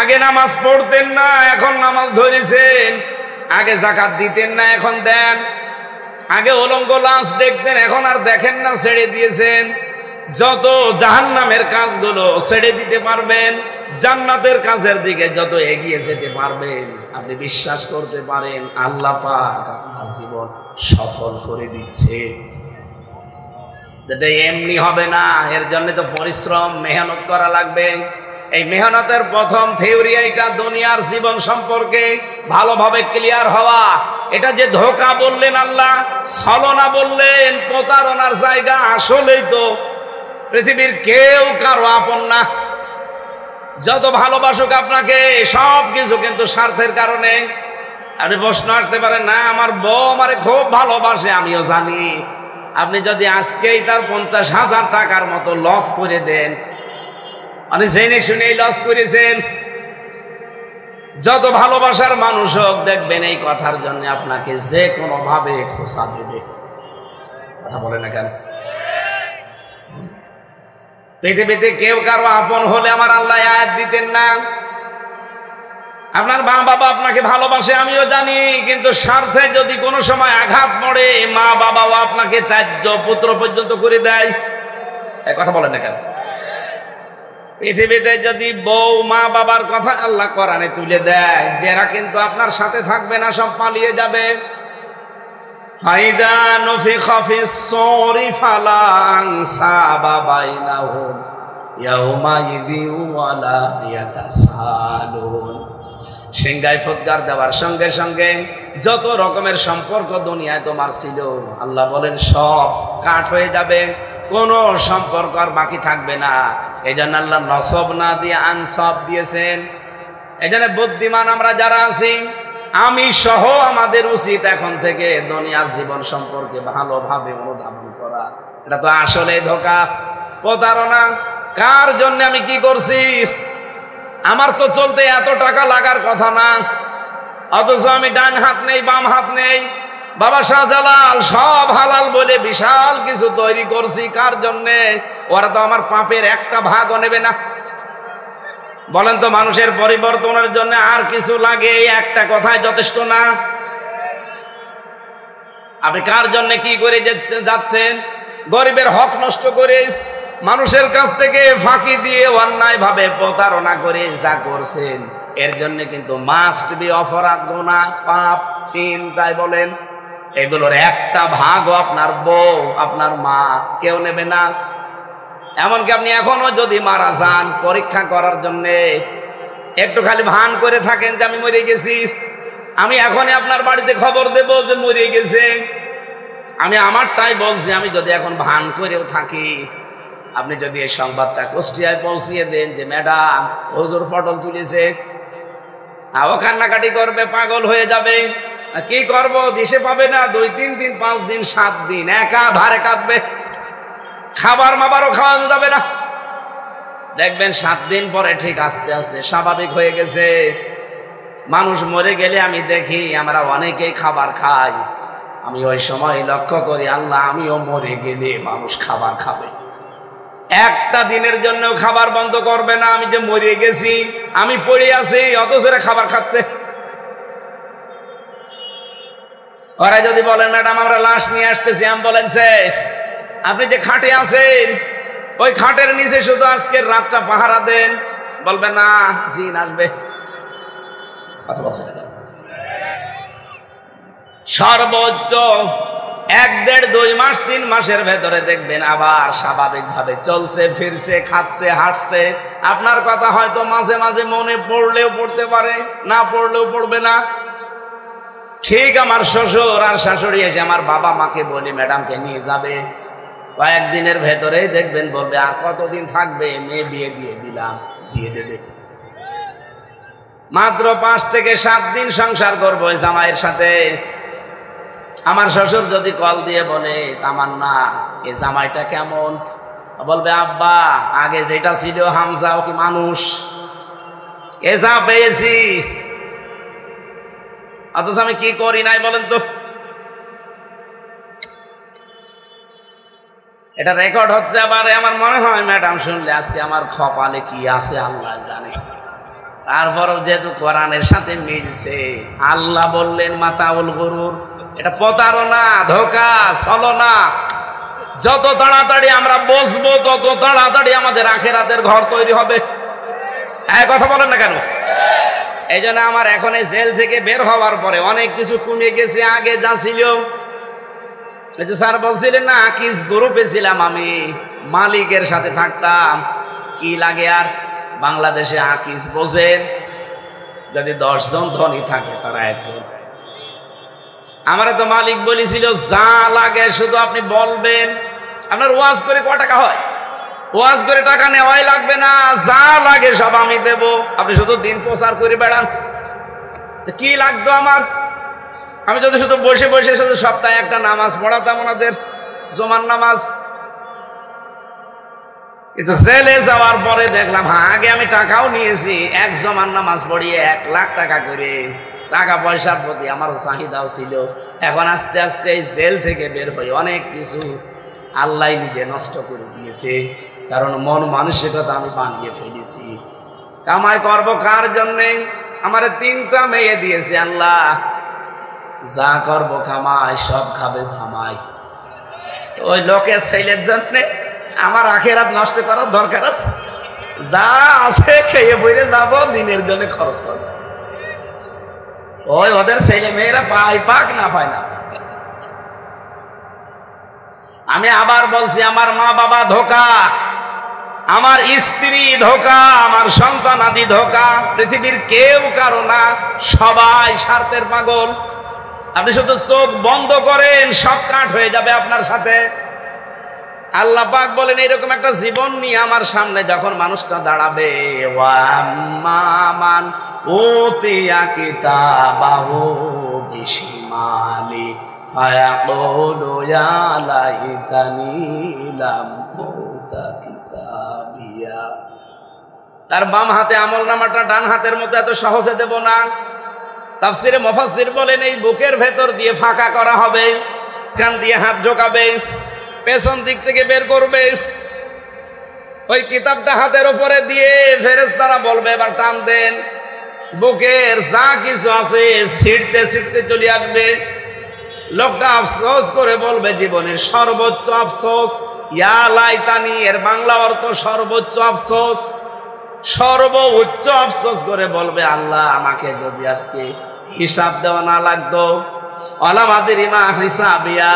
আগে নামাজ পড়তেন না, এখন নামাজ ধরেছেন। আগে যাকাত দিতেন না, এখন দেন। আগে উলঙ্গ লাশ দেখতেন, এখন আর দেখেন না, ছেড়ে দিয়েছেন। যত জাহান্নামের কাজগুলো ছেড়ে দিতে পারবেন, জান্নাতের কাজের দিকে যত এগিয়ে যেতে পারবেন, আপনি বিশ্বাস করতে পারেন আল্লাহ পাক আপনার জীবন সফল করে দিচ্ছে। যেটা এমনি হবে না, এর জন্য তো পরিশ্রম, মেহনত করা লাগবে। এই মেহনতের প্রথম থিওরি এটা দুনিয়ার জীবন সম্পর্কে ভালোভাবে ক্লিয়ার হওয়া। এটা যে ধোঁকা বললেন আল্লাহ, ছলনা বললেন, প্রতারণার জায়গা, আসলেই তো পৃথিবীর কেউ কারো আপন না। যত ভালোবাসুক আপনাকে, সব কিছু কিন্তু স্বার্থের কারণে। আপনি প্রশ্ন আসতে পারেন, না আমার বউ আমারে খুব ভালোবাসে, আমিও জানি। আপনি যদি আজকেই তার 50,000 টাকার মতো লস করে দেন, মানে জেনে শুনেই লস করেছেন। যত ভালোবাসার মানুষ হোক, দেখবেন এই কথার জন্য আপনাকে যে কোনো ভাবে খোঁচা দেবে। কথা বলে না কেন? পৃথিবীতে কেউ কারো আপন হলে আমার আল্লাহ আয়াত দিতেন না। আপনার মা বাবা আপনাকে ভালোবাসে, আমিও জানি, কিন্তু স্বার্থে যদি কোনো সময় আঘাত পড়ে, মা বাবাও আপনাকে ত্যায্য পুত্র পর্যন্ত করে দেয়। এই কথা বলেন না কেন? পৃথিবীতে যদি বউ মা বাবার কথা আল্লাহ কোরআনে তুলে দেয়, যারা কিন্তু আপনার সাথে থাকবে না, সব পালিয়ে যাবে। ফাইদা নুফিখা ফিস সূরি ফালা আনসাবা বাইনাহুম ইয়াউমাইযিন ওয়ালা ইয়াতাসালুন। সিংহায় ফুৎকার দেওয়ার সঙ্গে সঙ্গে যত রকমের সম্পর্ক দুনিয়ায় তোমার ছিল আল্লাহ বলেন সব কাট হয়ে যাবে, কোনো সম্পর্ক আর বাকি থাকবে না। এই জন্য আল্লাহ নসব না দিয়ে আনসব দিয়েছেন। এই জন্য বুদ্ধিমান আমরা যারা আছি, আমি সহ আমাদের উচিত এখন থেকে দুনিয়ার জীবন সম্পর্কে ভালোভাবে অনুধাবন করা। এটা তো আসলে ধোঁকা, প্রতারণা। কার জন্য আমি কি করছি? আমার তো চলতে এত টাকা লাগার কথা না, অথচ আমি ডান হাত নেই, বাম হাত নেই। বাবা শাহজালাল সব হালাল বলে বিশাল কিছু তৈরি করছি। কার জন্যে? ওরা তো আমার পাপের একটা ভাগও নেবে না। বলেন তো, মানুষের পরিবর্তনের জন্য আর কিছু লাগে? একটা কথায় যথেষ্ট না। আপনি কার জন্য কি করে যাচ্ছেন? গরিবের হক নষ্ট করে, মানুষের কাছ থেকে ফাঁকি দিয়ে, অন্যায় ভাবে প্রতারণা করে যা করছেন, এর জন্য কিন্তু মাস্ট বি অপরাধ, গুনাহ, পাপ, সিন যাই বলেন, এগুলোর একটা ভাগও আপনার বউ, আপনার মা কেউ নেবে না। এমনকি আপনি এখনো যদি মারা যান, পরীক্ষা করার জন্য একটু খালি ভান করে থাকেন যে আমি মরে গেছি, আমি এখনই আপনার বাড়িতে খবর দেব যে মরে গেছে। আমি আমারটাই বলছি, আমি যদি এখন ভান করেও থাকি, আপনি যদি এই সংবাদটা কুষ্টিয়ায় পৌঁছিয়ে দেন যে ম্যাডাম হুজুর পটল তুলেছে, ও কান্নাকাটি করবে, পাগল হয়ে যাবে। কি করব? দিশে পাবে না। 2-3 দিন, 5 দিন, 7 দিন একা ধারে কাঁদবে। খাবার মাবারও খাওয়ানো যাবে না। দেখবেন 7 দিন পরে ঠিক আস্তে আস্তে স্বাভাবিক হয়ে গেছে। মানুষ মরে গেলে আমি দেখি আমরা অনেকেই খাবার খাই। আমি ওই সময় লক্ষ্য করি, আল্লাহ আমিও মরে গেলে মানুষ খাবার খাবে। একটা দিনের জন্য খাবার বন্ধ করবে না। আমি যে মরে গেছি, আমি পড়ে আছি, অথচ খাবার খাচ্ছে। ওরা যদি বলেন ম্যাডাম আমরা লাশ নিয়ে আসতেছি অ্যাম্বুলেন্সে, আপনি যে খাটে আছেন ওই খাটের নিচে শুধু আজকের রাতটা পাহারা দেন, বলবে না জিন আসবে। কথা বলছেন সর্বোচ্চ 1-1.5-2 মাস 3 মাসের ভেতরে দেখবেন আবার স্বাভাবিকভাবে চলছে, ফিরছে, খাচ্ছে, হাঁটছে। আপনার কথা হয়তো মাঝে মাঝে মনে পড়লেও পড়তে পারে, না পড়লেও পড়বে না। ঠিক আমার শ্বশুর আর শাশুড়ি এসে আমার বাবা মাকে বলি ম্যাডামকে নিয়ে যাবে, কয়েকদিনের ভেতরেই দেখবেন বলবে আর কতদিন থাকবে, মেয়ে বিয়ে দিয়ে দিলাম, দিয়ে দেবে। মাত্র 5 থেকে 7 দিন সংসার করবো জামাইয়ের সাথে। আমার শ্বশুর যদি কল দিয়ে বলে তামান্না এ জামাইটা কেমন, বলবে আব্বা আগে যেটা ছিল হামজা ও কি মানুষ, এ যা পেয়েছি। অথচ আমি কি করি নাই বলেন তো? এটা রেকর্ড হচ্ছে। আবার আমার মনে হয় ম্যাডাম শুনলে আজকে আমার কপালে কি আছে আল্লাহ জানে। তারপরও যেহেতু কোরআনের সাথে মিলছে, আল্লাহ বললেন মাতাউল গরুর, এটা প্রতারণা, ধোঁকা, ছলনা। যত তাড়াতাড়ি আমরা বসবো তত তাড়াতাড়ি আমাদের আখিরাতের ঘর তৈরি হবে। এই কথা বলেন না কেন? এই জন্য আমার এখন এই জেল থেকে বের হওয়ার পরে অনেক কিছু কমে গেছে। আগে যা ছিল, এই যে স্যার বলছিলেন না আকিস গ্রুপে ছিলাম আমি, মালিকের সাথে থাকতাম, কি লাগে আর। বাংলাদেশে আকিস বোঝেন, যদি 10 জন ধনী থাকে তারা 1 জন। আমারে তো মালিক বলেছিল যা লাগে শুধু আপনি বলবেন। আপনার ওয়াজ করে কয় টাকা হয়? ওয়াজ করে টাকা নেওয়াই লাগবে না, যা লাগে সব আমি দেব, আপনি শুধু দিন প্রচার করে বেড়ান। তো কি লাগতো আমার? আমি যদি শুধু বসে বসে শুধু সপ্তাহে একটা নামাজ পড়াতাম, ওনাদের জমান নামাজ। কিন্তু জেলে যাওয়ার পরে দেখলাম হ্যাঁ আগে আমি টাকাও নিয়েছি, 1 জমান নামাজ পড়িয়ে 1 লাখ টাকা করে। টাকা পয়সার প্রতি আমারও চাহিদাও ছিল। এখন আস্তে আস্তে এই জেল থেকে বের হয়ে অনেক কিছু আল্লাহ নিজে নষ্ট করে দিয়েছে, কারণ মন মানসিকতা আমি বানিয়ে ফেলেছি। কামাই করবো কার জন্যে? আমার 3টা মেয়ে দিয়েছে আল্লাহ, যা করবো কামাই সব খাবে জামাই। ওই লোকের ছেলের জন্যে আমার আখিরাত নষ্ট করার দরকার আছে? যা আছে খেয়ে বইরে যাব, দিনের জন্য খরচ করবো। ওই ওদের ছেলে মেয়েরা পায় পাক না পায় না। আমি আবার বলছি আমার মা বাবা ধোঁকা, আমার স্ত্রী ধোকা, আমার সন্তান আদি ধোকা, পৃথিবীর কেউ কারো না, সবাই স্বার্থের পাগল। আপনি শুধু চোখ বন্ধ করেন, সব কাট হয়ে যাবে আপনার সাথে। আল্লাহ পাক বলেন এরকম একটা জীবন নিয়ে আমার সামনে যখন মানুষটা দাঁড়াবে, ওয়াম্মান উতিয়া কিতাবাহু বিশিমালি ফায়াকুলু ইয়া লাইতানি লাম উতা কিতাবিয়া। তার বাম হাতে আমলনামাটা ডান হাতের মতো এত সহজে দেব না। তাফসিরে মুফাসসির বলেন এই বুকের ভেতর দিয়ে ফাঁকা করা হবে, কান দিয়ে হাত ঢোকাবে, পেছন দিক থেকে বের করবে, ওই কিতাবটা হাতের উপরে দিয়ে ফেরেশতারা বলবে এবার টান দেন। বুকের যা কিছু আছে ছিঁড়তে ছিঁড়তে চলে আসবে। লোকটা আফসোস করে বলবে জীবনের সর্বোচ্চ আফসোস, ইয়া লাইতানি, এর বাংলা অর্থ সর্বোচ্চ আফসোস, সর্বোচ্চ আফসোস করে বলবে আল্লাহ আমাকে যদি আজকে হিসাব দেওয়া না লাগতো, ওয়ালামাদির মা হিসাবিয়া,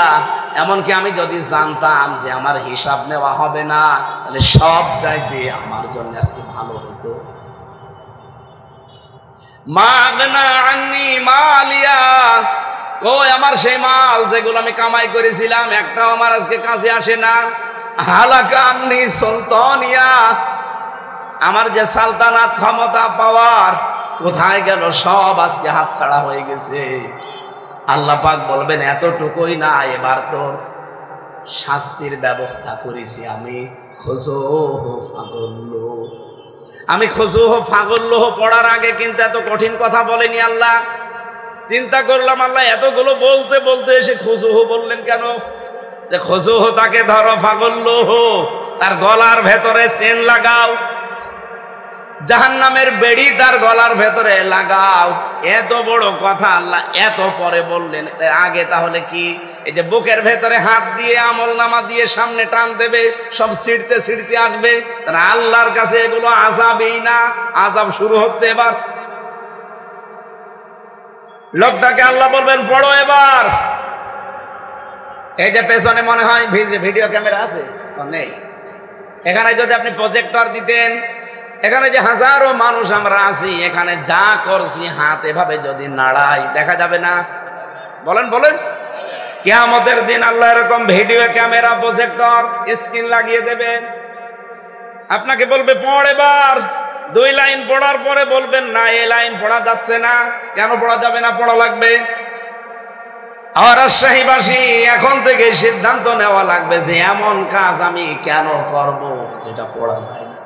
এমনকি আমি যদি জানতাম যে আমার হিসাব নেওয়া হবে না, তাহলে সব চাইতে আমার জন্য আজকে ভালো হতো। মাগনা আন্নি মালিয়া, কই আমার সেই মাল যেগুলো আমি কামাই করেছিলাম, একটাও আমার আজকে কাজে আসে না। হালাকা আন্নি সুলতানিয়া, আমার যে সালতানাত ক্ষমতা পাওয়ার কোথায় গেল, সব আজকে হাতছাড়া হয়ে গেছে। আল্লাহ পাক বলবেন এতটুকুই না, এবার তোর শাস্তির ব্যবস্থা করেছি আমি। খুজুহু ফাগুল্লুহু, আমি খুজুহু ফাগুল্লুহু পড়ার আগে কিন্তু এত কঠিন কথা বলেনি আল্লাহ। চিন্তা করলাম আল্লাহ এতগুলো বলতে বলতে এসে খুজুহু বললেন কেন? যে খুজুহু তাকে ধরো, ফাগুল্লুহু তার গলার ভেতরে চেন লাগাও, জাহান্নামের বেড়ি তার গলার ভেতরে লাগাও। এত বড় কথা আল্লাহ এত পরে বললেন, আগে তাহলে কি এই যে বুকের ভেতরে হাত দিয়ে আমলনামা দিয়ে সামনে টান দেবে, সব ছিঁড়তে ছিঁড়তে আসবে, তাহলে আল্লাহর কাছে এগুলো আযাবই না, আযাব শুরু হচ্ছে এবার। লোকটাকে আল্লাহ বলবেন পড়ো এবার। এই যে পেছনে মনে হয় ভিডিও ক্যামেরা আছে, নেই। এখানে যদি আপনি প্রজেক্টর দিতেন, এখানে যে হাজারো মানুষ আমরা আছি, এখানে যা করছি হাত এভাবে যদি নাড়াই দেখা যাবে না? বলেন বলেন। কিয়ামতের দিন আল্লাহ এরকম ভিডিও ক্যামেরা প্রজেক্টর স্ক্রিন লাগিয়ে দেবে, আপনাকে বলবে পড় এবার। 2 লাইন পড়ার পরে বলবেন না এই লাইন পড়া যাচ্ছে না। কেন পড়া যাবে না? পড়া লাগবে। আর রাজশাহীবাসী এখন থেকে সিদ্ধান্ত নেওয়া লাগবে যে এমন কাজ আমি কেন করব যেটা পড়া যায় না।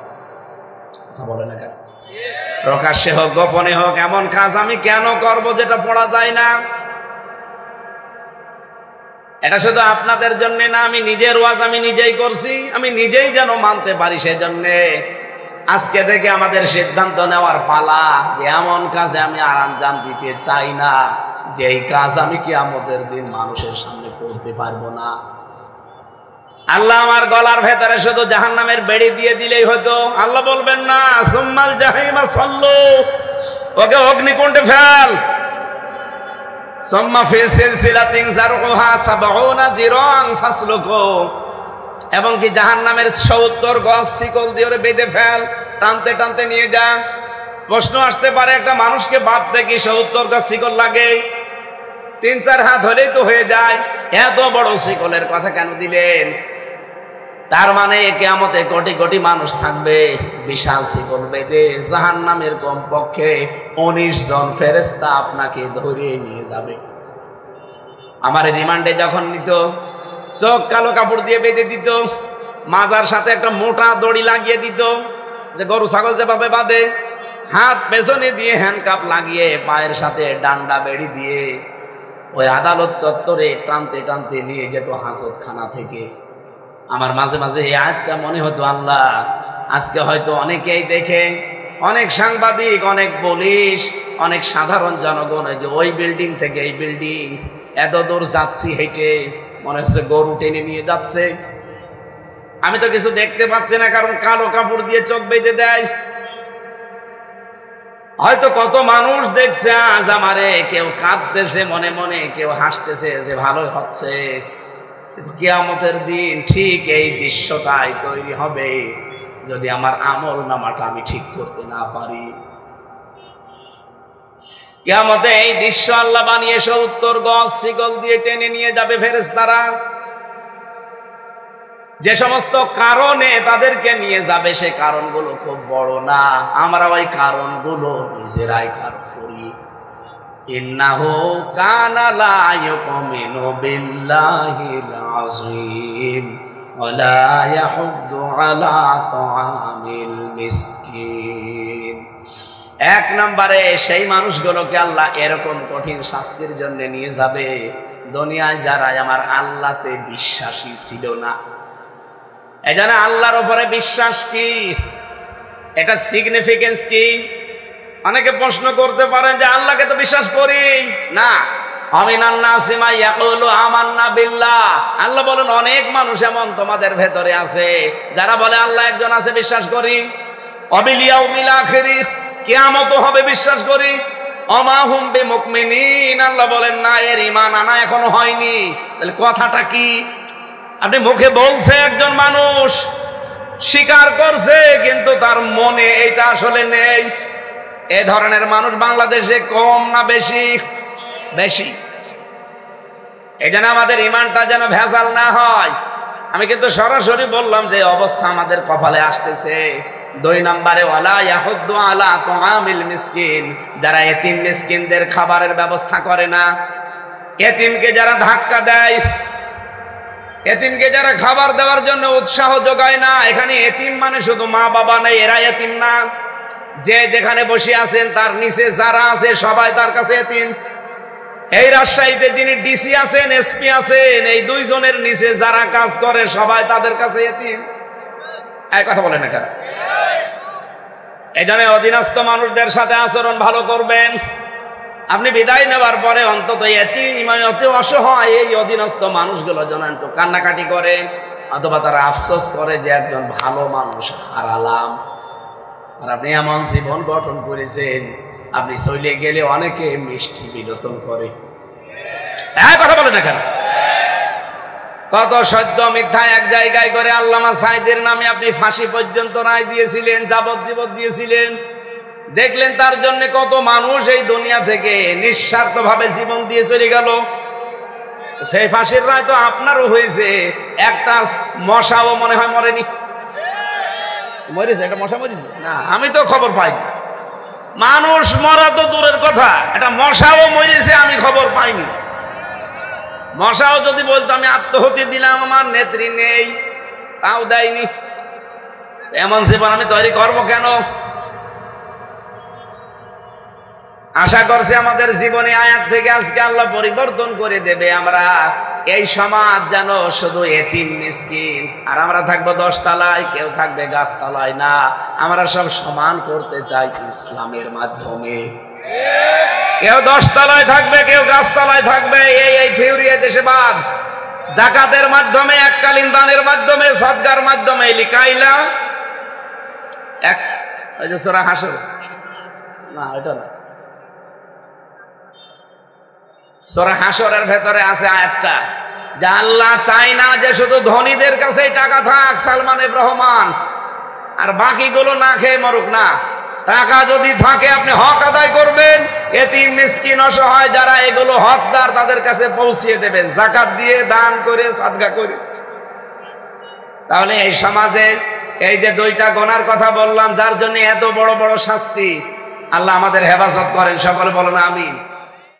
কথা বলে না কেন? প্রকাশ্যে হোক গোপনে হোক, এমন কাজ আমি কেন করব যেটা পড়া যায় না। এটা শুধু আপনাদের জন্য না, আমি নিজের ওয়াজ আমি নিজেই করছি, আমি নিজেই যেন মানতে পারি। সেজন্য আজকে থেকে আমাদের সিদ্ধান্ত নেওয়ার পালা যে এমন কাজে আমি আর আঞ্জাম দিতে চাই না যেই কাজ আমি কিয়ামতের দিন মানুষের সামনে পড়তে পারবো না। আল্লাহ আমার গলার ভেতরে শুধু জাহান্নামের বেড়ি দিয়ে দিলেই হতো। আল্লাহ বলবেন না সুম্মাল জাহিমা সাল্লু, ওকে অগ্নিকুণ্ডে ফেল। সুম্মা ফি সিলসিলাতিন যারউহা ৭০ যিরান ফাসলুকু, এবং কি জাহান্নামের ৭০ গজ শিকল দিয়ে ওরে বেঁধে ফেল, টানতে টানতে নিয়ে যা। প্রশ্ন আসতে পারে একটা মানুষকে বাঁধতে কি ৭০ গজ শিকল লাগে? ৩-৪ হাত হলেই তো হয়ে যায়, এত বড় শিকলের কথা কেন দিলেন? তার মানে কিয়ামতে কোটি কোটি মানুষ থাকবে, বিশাল শিকল বেঁধে জাহান্নামের কমপক্ষে ১৯ জন ফেরেশতা আপনাকে ধরে নিয়ে যাবে। আমার রিমান্ডে যখন নিত, চোখ কালো কাপড় দিয়ে বেঁধে দিত, মাজার সাথে একটা মোটা দড়ি লাগিয়ে দিত, যে গরু ছাগল যেভাবে বাঁধে, হাত পেছনে দিয়ে হ্যান্ডকাপ লাগিয়ে পায়ের সাথে ডান্ডা বেড়ি দিয়ে ওই আদালত চত্বরে টানতে টানতে নিয়ে যেত হাজতখানা থেকে। আমার মাঝে মাঝে এই আয়াতটা মনে হতো, আল্লাহ আজকে হয়তো অনেকেই দেখে, অনেক সাংবাদিক, অনেক পুলিশ, অনেক সাধারণ জনগণ ওই বিল্ডিং থেকে এই বিল্ডিং এত দূর যাচ্ছি হেঁটে, মনে হচ্ছে গরু টেনে নিয়ে যাচ্ছে। আমি তো কিছু দেখতে পাচ্ছি না, কারণ কালো কাপড় দিয়ে চোখ বেঁধে দেয়। হয়তো কত মানুষ দেখছে আজ আমারে, কেউ কাঁদতেছে মনে মনে, কেউ হাসতেছে যে ভালো হচ্ছে। কিন্তু কিয়ামতের দিন ঠিক এই দৃশ্যটাই তৈরি হবে যদি আমার আমল নামাটা আমি ঠিক করতে না পারি। কিয়ামতে এই দৃশ্য আল্লাহ বানিয়ে ৭০ গজ শিকল দিয়ে টেনে নিয়ে যাবে ফেরেশতারা। যে সমস্ত কারণে তাদেরকে নিয়ে যাবে সে কারণগুলো খুব বড় না, আমরা ওই কারণগুলো নিজেরাই কারণ করি। ইন্নাহু কানা লা ইউমিনু বিল্লাহিল আযীম ওয়া লা ইয়াহুদ্দু আলা তাআমিল মিসকিন। এক নম্বরে সেই মানুষগুলোকে আল্লাহ এরকম কঠিন শাস্তির জন্য নিয়ে যাবে দুনিয়ায় যারা আমার আল্লাহতে বিশ্বাসী ছিল না। এজন্য আল্লাহর উপরে বিশ্বাস কি, এটা সিগনিফিকেন্স কি? অনেকে প্রশ্ন করতে পারেন যে আল্লাহকে তো বিশ্বাস করি না, আমিনান নাসি মা ইয়াকুলু আমান্না বিল্লাহ। আল্লাহ বলেন অনেক মানুষ এমন তোমাদের ভেতরে আছে যারা বলে আল্লাহ একজন আছে বিশ্বাস করি, অবিল ইয়াউমিল আখির কিয়ামত হবে বিশ্বাস করি, ওমা হুম বিমুমিনিন। আল্লাহ বলেন না, এর ঈমান আনা এখনো হয়নি। তাহলে কথাটা কি? আপনি মুখে বলছে একজন মানুষ, স্বীকার করছে, কিন্তু তার মনে এটা আসলে নেই। এ ধরনের মানুষ বাংলাদেশে কম না বেশি? বেশি। এই জন্য আমাদের ঈমানটা যেন ভেজাল না হয়। আমি কিন্তু সরাসরি বললাম যে অবস্থা আমাদের কপালে আসতেছে। ২ নম্বরে ওয়ালা ইয়াহুদ্দু আলা তাআমিল মিসকিন, যারা এতিম মিসকিনদের খাবারের ব্যবস্থা করে না, এতিমকে যারা ধাক্কা দেয়, এতিমকে যারা খাবার দেওয়ার জন্য উৎসাহ যোগায় না। এখানে এতিম মানে শুধু মা বাবা নেই, এরা এতিম না। যে যেখানে বসে আছেন তার নিচে যারা আছে সবাই তার কাছে এতিম। এই রাজশাহীতে যিনি ডিসি আছেন, এসপি আছেন, এই 2 জনের নিচে যারা কাজ করে সবাই তাদের কাছে এতিম। এই কথা বলেন না কেন? এই জন্য অধীনস্থ মানুষদের সাথে আচরণ ভালো করবেন। আপনি বিদায় নেওয়ার পরে অন্তত এতিম অসহায় এই অধীনস্থ মানুষগুলো যেন একটু কান্নাকাটি করে, অথবা তারা আফসোস করে যে একজন ভালো মানুষ হারালাম। আর আপনি এমন জীবন গঠন করেছেন, আপনি চলে গেলে অনেকে মিষ্টি বিনোদন করে। কথা বলে না কেন? কত সত্য মিথ্যা এক জায়গায় করে আল্লামা সাঈদীর নামে আপনি ফাঁসি পর্যন্ত রায় দিয়েছিলেন, যাবজ্জীবন দিয়েছিলেন। দেখলেন তার জন্য কত মানুষ এই দুনিয়া থেকে নিঃস্বার্থভাবে জীবন দিয়ে চলে গেল। সেই ফাঁসির রায় তো আপনারও হয়েছে। একটা মশাও মনে হয় মরেনি। মরেছে একটা মশা? মরেছে না, আমি তো খবর পাইনি। মানুষ মরা তো দূরের কথা, একটা মশাও মরেছে আমি খবর পাইনি। মশাও যদি বলতো আমি আত্মহত্যা দিলাম, আমার নেত্রী নেই, তাও দেয়নি। এমন জীবন আমি তৈরি করবো কেন? আশা করছি আমাদের জীবনে আয়াত থেকে আজকে আল্লাহ পরিবর্তন করে দেবে। আমরা এই সমাজ যেন শুধু এতিম মিসকিন, আর আমরা থাকবো 10 তলায়, কেউ থাকবে গাছতলায় না। আমরা সব সমান করতে চাই ইসলামের মাধ্যমে। কেউ 10 তলায় থাকবে, কেউ গাছতলায় থাকবে। এই থিওরি দেশে বাদ। যাকাতের মাধ্যমে, এককালীন দানের মাধ্যমে, সদকার মাধ্যমে লিখাইলা এক। ওই যে সূরা হাসর, না এটা না, সূরা হাসরের ভেতরে আছে আয়াতটা যে আল্লাহ চায় না যে শুধু ধনীদের কাছেই টাকা থাক, সালমান এফ রহমান, আর বাকিগুলো না খেয়ে মরুক না। টাকা যদি থাকে আপনি হক আদায় করবেন, এতিম মিসকিন অসহায় যারা এগুলো হকদার তাদের কাছে পৌঁছিয়ে দেবেন, যাকাত দিয়ে, দান করে, সাদকা করে। তাহলে এই সমাজে এই যে 2টা গুনার কথা বললাম, যার জন্য এত বড় বড় শাস্তি, আল্লাহ আমাদের হেফাজত করেন। সকলে বলেন আমিন।